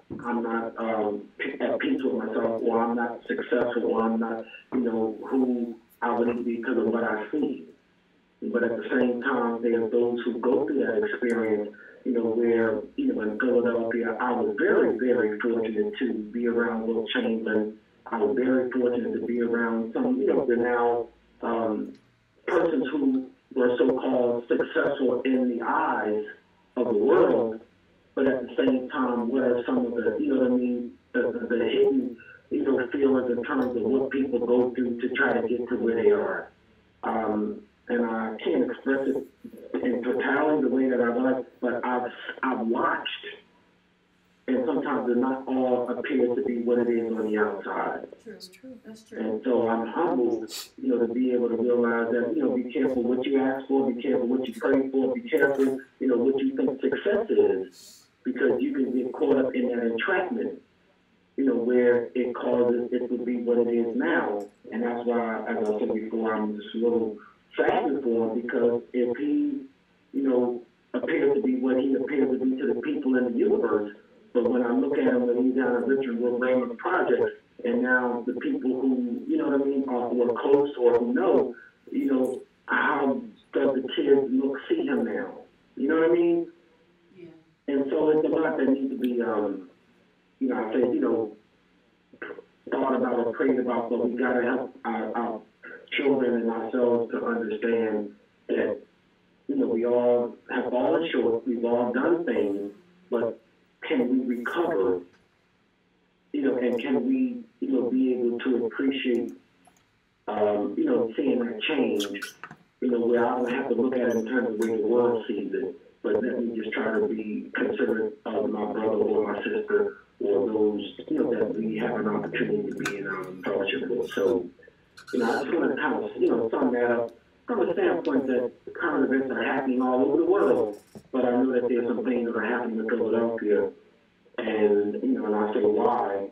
at peace with myself, or I'm not successful, or I'm not, who I would be because of what I see. But at the same time, there are those who go through that experience, where, in Philadelphia, I was very, very fortunate to be around Will Chamberlain. I was very fortunate to be around some, renowned persons who were so-called successful in the eyes of the world, but at the same time, what are some of the, the hidden, feelings in terms of what people go through to try to get to where they are. And I can't express it in totality the way that I like, but I've watched, and sometimes it not all appears to be what it is on the outside. That's true. That's true. And so I'm humbled, to be able to realize that, be careful what you ask for, be careful what you pray for, be careful, what you think success is, because you can get caught up in that entrapment, where it causes it to be what it is now. And that's why, as I said before, I'm just a little saddened for him, because if he, appears to be what he appears to be to the people in the universe, but when I look at him when he's down at Richard Will Raymond Project, and now the people who, who are close or who know, how does the kids see him now? You know what I mean? Yeah. And so it's a lot that needs to be, I say, thought about or prayed about, but we got to help our children and ourselves to understand that, we all have fallen short, we've all done things, but can we recover, and can we, be able to appreciate, seeing that change, where I don't have to look at it in terms of the way the world sees it, but let me just try to be considerate of my brother or my sister or those, that we have an opportunity to be in fellowship with. So, I just want to kind of, sum that up from a standpoint that the current events are happening all over the world, but I know that there's some things that are happening in Philadelphia, and, and I say why,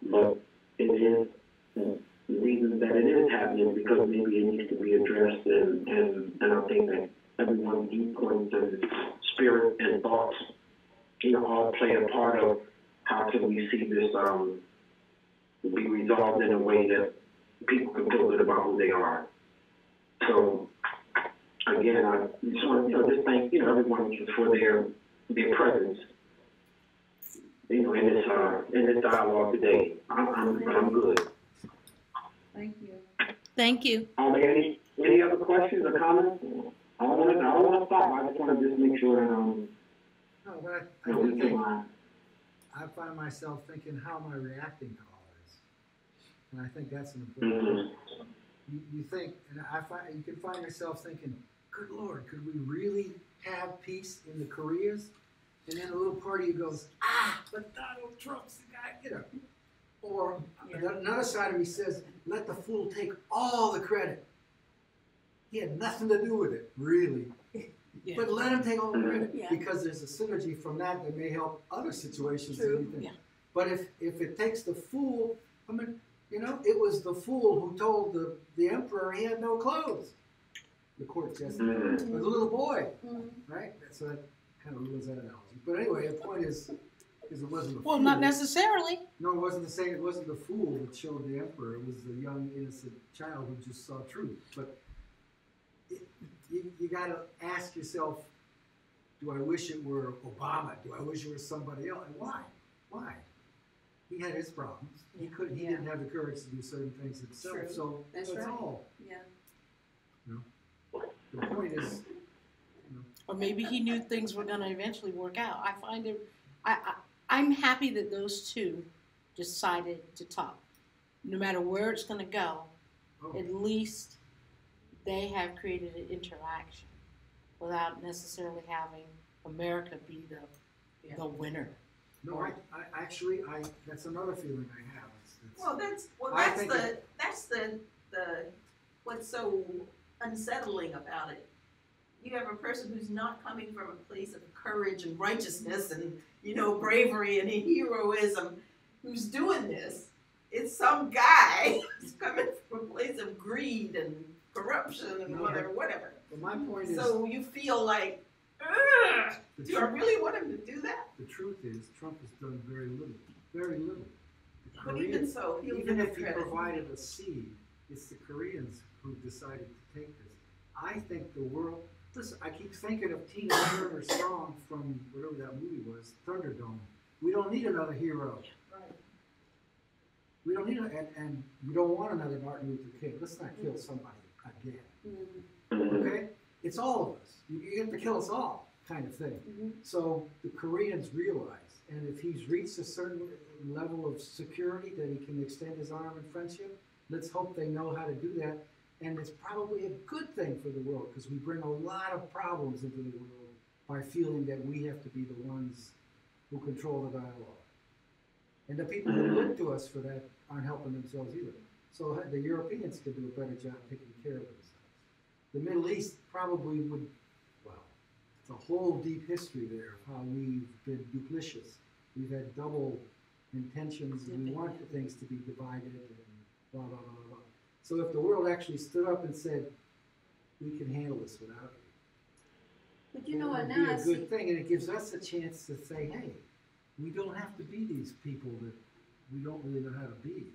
but it is the reason that it is happening, because maybe it needs to be addressed, and I think that everyone's viewpoints and spirit and thoughts, all play a part of how can we see this be resolved in a way that people can feel good about who they are. So, again, I just want to just thank, everyone for their presence, in this dialogue today. I'm good. Thank you. Thank you. Are there any other questions or comments? I don't want to stop. I just want to just make sure that No, but I find myself thinking, how am I reacting to all this? And I think that's an important question. You think, and you can find yourself thinking, good Lord, could we really have peace in the Koreas? And then a little part of you goes, but Donald Trump's the guy, Or another side of me says, let the fool take all the credit. He had nothing to do with it, really. Yeah. But let him take all the credit, Yeah. because there's a synergy from that that may help other situations. True. Than you think. Yeah. But if it takes the fool, I mean, you know, it was the fool who told the emperor he had no clothes. The court jester, or the little boy, Mhm. right? So that kind of ruins that analogy. But anyway, the point is it wasn't the Well, fool. not necessarily. No, it wasn't the same. It wasn't the fool that showed the emperor. It was the young, innocent child who just saw truth. But you got to ask yourself, do I wish it were Obama? Do I wish it were somebody else? And why? Why? He had his problems. He couldn't. He didn't have the courage to do certain things himself. True. So That's that's right. all. Yeah. The point is, Or maybe he knew things were going to eventually work out. I find it, I'm happy that those two decided to talk. No matter where it's going to go, oh, at least they have created an interaction without necessarily having America be the winner. no, I actually, that's another feeling I have. Well, that's I think the what's so unsettling about it. You have a person who's not coming from a place of courage and righteousness and, you know, bravery and heroism who's doing this. It's some guy who's coming from a place of greed and corruption and No, whatever. But my point is, So you feel like, ugh, the do I really want him to do that? The truth is, Trump has done very little. Very little. The But even Koreans- so, he'll even give if he credit. provided a seed, it's the Koreans who decided to take this. I think the world. Listen, I keep thinking of Tina Turner song from whatever that movie was, Thunderdome. We don't need another hero. Right. We don't need and we don't want another Martin Luther King. Let's not kill somebody again. Mhm. Okay? It's all of us. You have to kill us all, kind of thing. Mhm. So the Koreans realize, and if he's reached a certain level of security that he can extend his arm in friendship, let's hope they know how to do that. And it's probably a good thing for the world, because we bring a lot of problems into the world by feeling that we have to be the ones who control the dialogue. And the people who look to us for that aren't helping themselves either. So the Europeans could do a better job taking care of themselves. The Middle East probably would, well, it's a whole deep history there of how we've been duplicitous. We've had double intentions, and we want the things to be divided and blah, blah, blah, blah. So if the world actually stood up and said, we can handle this without you, But you know what, it would now be I a see, good thing, and it gives us a chance to say, hey, we don't have to be these people that we don't really know how to be.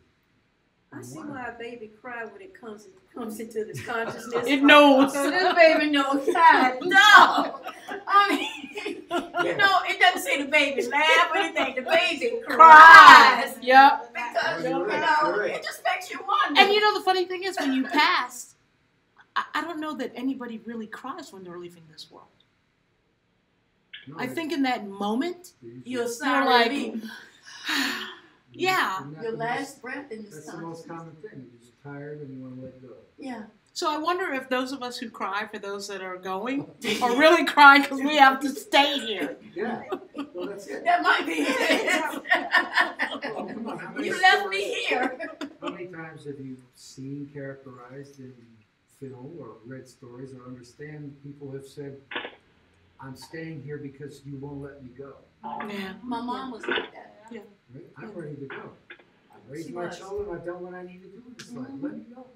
I We see wanna- why a baby cry when it comes into the consciousness. It knows. So this baby knows God. No! I mean, you know, it doesn't say the baby laugh or anything. The baby cries. Yep. Because, You're you right, know, you're right. it just makes you wonder. And you know, the funny thing is, when you pass, I don't know that anybody really cries when they're leaving this world. No, I think in that moment, You're you're sorry, like, baby. yeah. Isn't that Your the last breath in this That's the most common thing. You're just tired and you want to let go. Yeah. So I wonder if those of us who cry for those that are going are really crying because we have to stay here. Yeah. Well, that's it. That might be it. Oh, come on, how many You left stories- me here. How many times have you seen characterized in film or read stories or understand people have said, I'm staying here because you won't let me go. Yeah. My mom was like that. Right? I'm ready to go. I've raised She my was. children, I've done what I need to do in this life. Let me go.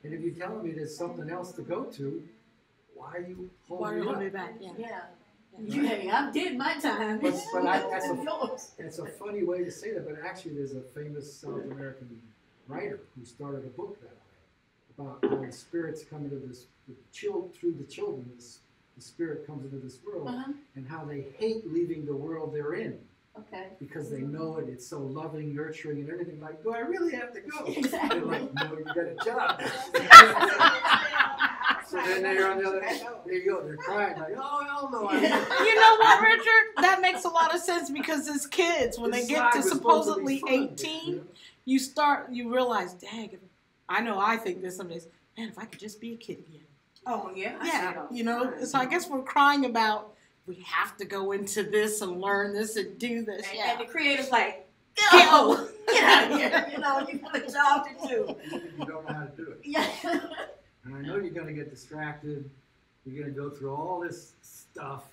And if you're telling me there's something else to go to, why are you Why are you holding holding me me up? back? Yeah. Yeah. Hey, I did my time. But that's a- yours. It's a funny way to say that, but actually there's a famous South American writer who started a book that way about how the spirits come into this, through the children, the spirit comes into this world, Uh-huh. and how they hate leaving the world they're in Okay. because they know it, it's so loving, nurturing, and everything. Like, do I really have to go? Exactly. They're like, no, you got a job. So then they're on the other end. There you go. They're crying like, oh hell no. You know what, Richard? That makes a lot of sense because as kids, when they This get side to was supposed to be supposedly fun, 18, you realize, dang, I think this some days, man, if I could just be a kid again. Oh, yeah. I see it Yeah, all the you know, time. so I guess we're crying about we have to go into this and learn this and do this. And, Yeah. and the creator's like, Get go! out. Get out of here. You know, you got a job to do. You don't know how to do it. Yeah. And I know you're going to get distracted, You're gonna go through all this stuff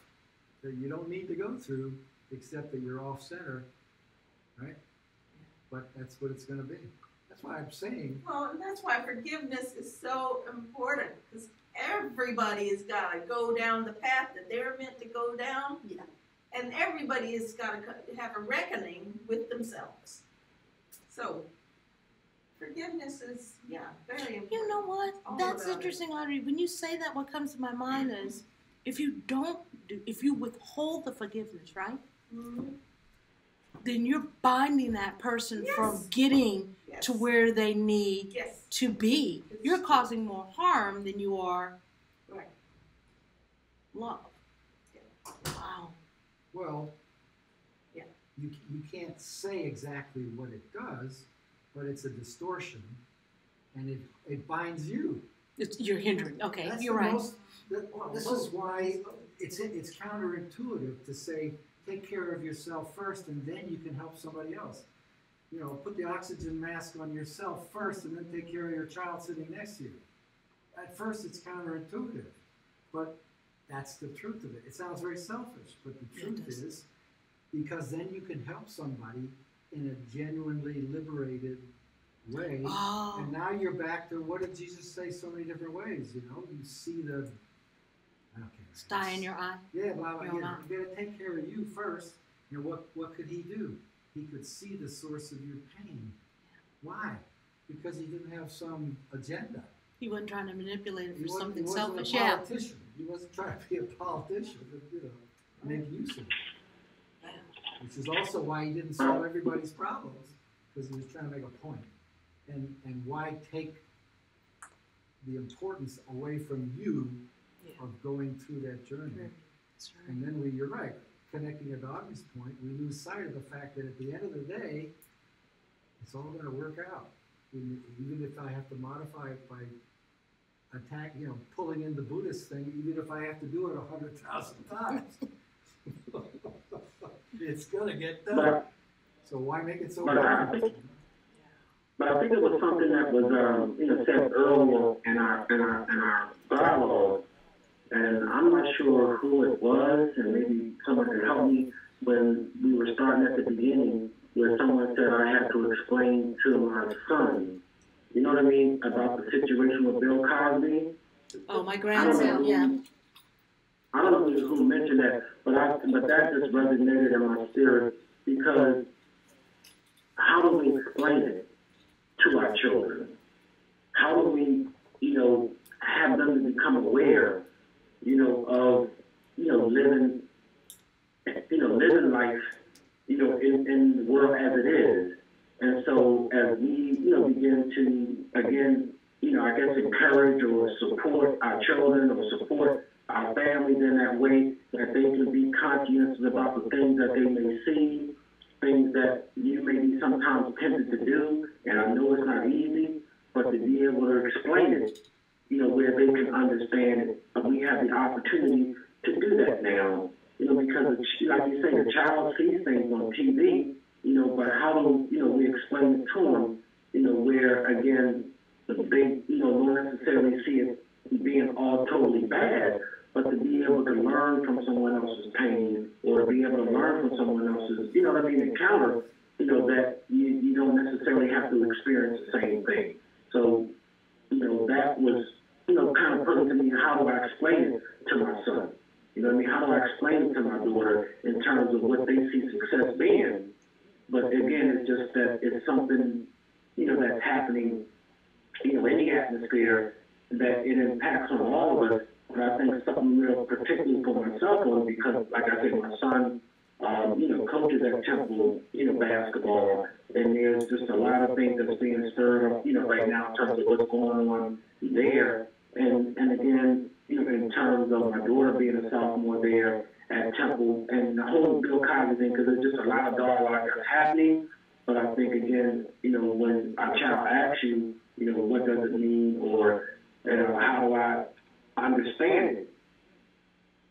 that you don't need to go through, except that you're off center, right? But that's what it's gonna be. That's why I'm saying, Well, and that's why forgiveness is so important, because everybody has got to go down the path that they're meant to go down. Yeah. And everybody has got to have a reckoning with themselves. So, forgiveness is, yeah, very important. You know what? All That's about it. interesting, Audrey. When you say that, what comes to my mind is if you withhold the forgiveness, right? Mhm. Then you're binding that person from Yes. getting Yes. to where they need Yes. to be. You're causing more harm than you are Right. love. Wow. well, Yeah. you can't say exactly what it does, but it's a distortion, and it binds you. You're hindering. Okay, That's you're the right. This is why it's counterintuitive to say, take care of yourself first and then you can help somebody else. You know, put the oxygen mask on yourself first and then take care of your child sitting next to you. At first it's counterintuitive, but that's the truth of it. It sounds very selfish, but the Yeah, it truth does. is, because then you can help somebody in a genuinely liberated way. Oh, And now you're back to, what did Jesus say so many different ways, you know? You see the, I don't care. sty in your eye. Yeah, blah, blah, Your you know, mouth. you gotta take care of you first. You know, what could he do? He could see the source of your pain. Why? Because he didn't have some agenda. He wasn't trying to manipulate it He for wasn't, something he wasn't selfish. a Yeah. politician. He wasn't trying to be a politician, but, you know, make use of it. Yeah. Which is also why he didn't solve everybody's problems, because he was trying to make a point. And why take the importance away from you Yeah. of going through that journey. That's right. And then you're right, connecting to Audrey's point, we lose sight of the fact that at the end of the day, it's all going to work out. Even if I have to modify it by pulling in the Buddhist thing, even if I have to do it 100,000 times, it's going to get done. But, So why make it so but I hard? think, but I think it was something that was, said earlier in our dialogue, and I'm not sure who it was, and maybe someone could help me when we were starting at the beginning, where someone said I had to explain to my son, you know what I mean, about the situation with Bill Cosby. Oh, my I don't grandson. know Yeah. I don't know who mentioned that, but that just resonated in my spirit, because how do we explain it to our children? How do we, have them to become aware, of, living life, in the world as it is. And so as we, begin to, again, I guess encourage or support our children or support our families in that way, that they can be conscious about the things that they may see, things that you may be sometimes tempted to do, and I know it's not easy, but to be able to explain it, where they can understand it. We have the opportunity to do that now, because, like you say, the child sees things on TV, but how do, we explain it to them, where, again, they, don't necessarily see it being all totally bad, but to be able to learn from someone else's pain, or to be able to learn from someone else's, encounter, that you don't necessarily have to experience the same thing. So, that was, kind of put to me, how do I explain it to my son? How do I explain it to my daughter in terms of what they see success being? But again, it's just that it's something, that's happening, in the atmosphere, that it impacts on all of us. But I think something real particularly for myself was because, like I said, my son, coaches at Temple, basketball, and there's just a lot of things that's being stirred up, right now in terms of what's going on there. And again, in terms of my daughter being a sophomore there at Temple, and the whole Bill Cosby thing, because there's just a lot of dialogue that's happening. But I think, again, when a child asks you, what does it mean, or, how do I understand it?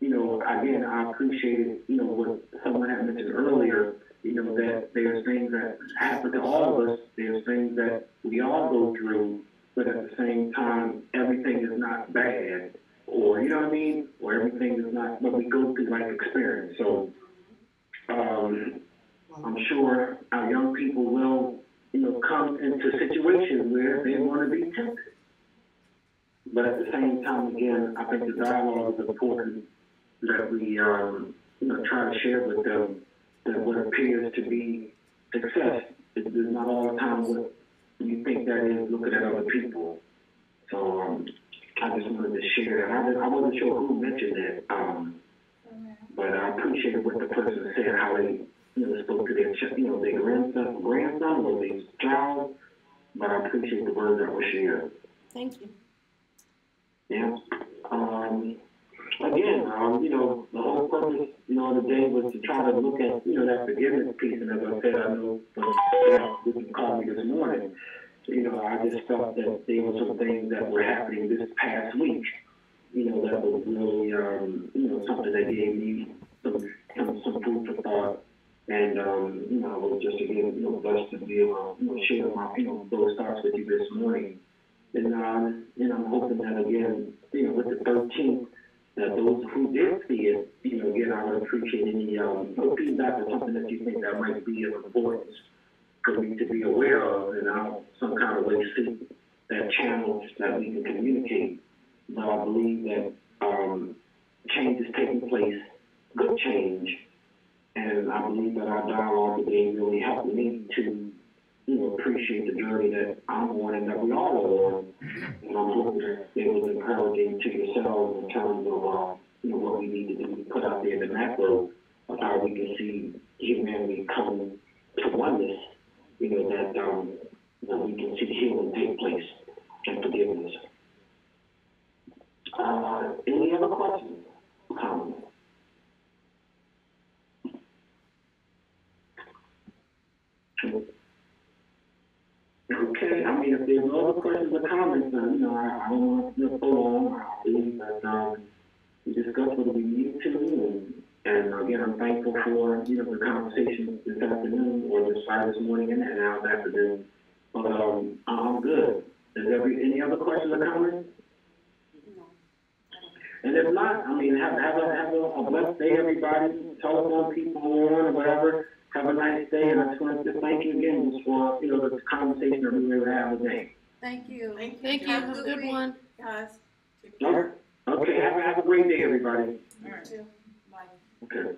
Again, I appreciated, what someone had mentioned earlier, that there's things that happen to all of us, there's things that we all go through, but at the same time, everything is not bad. Or, you know what I mean? sure our young people will, come into situations where they want to be tempted. But at the same time, again, I think the dialogue is important that we, try to share with them that what appears to be success is not all the time what you think that is looking at other people. So I just wanted to share that. I wasn't sure who mentioned it, but I appreciate what the person said, how they spoke to their grandson or their child. But I appreciate the words that were shared. Thank you. Yeah. Again, the whole purpose, of the day was to try to look at, that forgiveness piece. And as I said, I know when you called me this morning, I just felt that there were some things that were happening this past week, that was really, something that gave me some food for thought. And, I was just, again, blessed to be able to share my, those thoughts with you this morning. And, I'm hoping that, again, with the 13th, that those who did see it, again, I would appreciate any feedback or something that you think that might be of importance for me to be aware of, and I'll some kind of way see that channel that we can communicate. But I believe that change is taking place, good change, and I believe that our dialogue today really helped me to appreciate the journey that I'm on and that we all are on. And I'm hoping that it was encouraging to yourselves in terms of what we need to do to put out there in the macro of how we can see humanity come to oneness, that we can see healing take place and forgiveness. Any other questions? Comments? Okay, I mean, if there's no other questions or comments, then, I don't want to go on. I believe that we discussed what we needed to, and again, I'm thankful for, the conversation this afternoon, or this morning and now this afternoon. But I'm good. Is there any other questions or comments? And if not, I mean, have a blessed day, everybody. Telephone people on or whatever. Have a nice day, and I just want to thank you again for, the conversation that we were having today. Thank you. Thank you. Have a good one. Guys. Okay, have a great day, everybody. All right. Bye. Okay.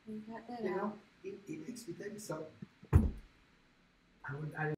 We got that out. It makes me think of something. I